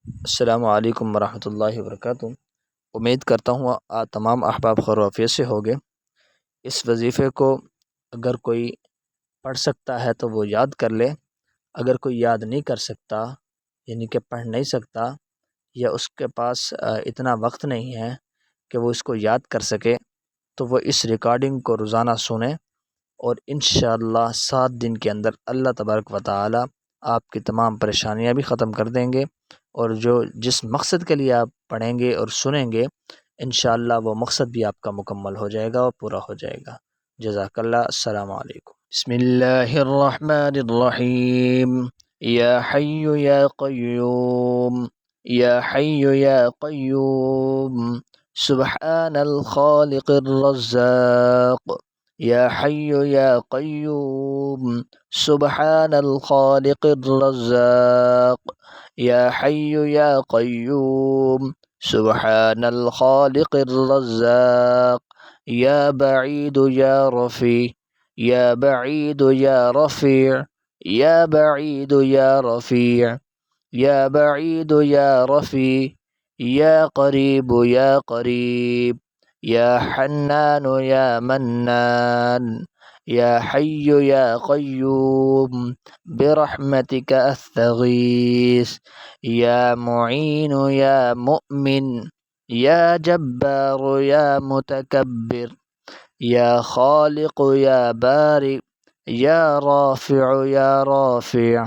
السلام علیکم ورحمۃ اللہ وبرکاتہ۔ امید کرتا ہوں تمام احباب خیر و عافیت سے ہوگے۔ اس وظیفے کو اگر کوئی پڑھ سکتا ہے تو وہ یاد کر لے، اگر کوئی یاد نہیں کر سکتا یعنی کہ پڑھ نہیں سکتا یا اس کے پاس اتنا وقت نہیں ہے کہ وہ اس کو یاد کر سکے، تو وہ اس ریکارڈنگ کو روزانہ سنیں، اور انشاءاللہ 7 دن کے اندر اللہ تبارک و تعالی آپ کی تمام پریشانیاں بھی ختم کر دیں گے، اور جس مقصد کے لیے آپ پڑھیں گے اور سنیں گے انشاءاللہ وہ مقصد بھی آپ کا مکمل ہو جائے گا اور پورا ہو جائے گا۔ جزاک اللہ۔ السلام علیکم۔ بسم اللہ الرحمن الرحیم۔ یا حی یا قیوم، یا حی یا قیوم، سبحان الخالق الرزاق، یا حی یا قیوم، سبحان الخالق الرزاق، یا حی یا قیوم، سبحان الخالق الرزاق، یا بعید یا رفیع، یا بعید یا رفیع، یا بعید یا رفیع، یا بعید یا رفیع، یا قریب یا قریب، یا حنان یا منان، یا حی یا قیوم، برحمتک استغیث، یا معین یا مؤمن، یا جبار یا متکبر، یا خالق یا بارئ، یا رافع یا رافع۔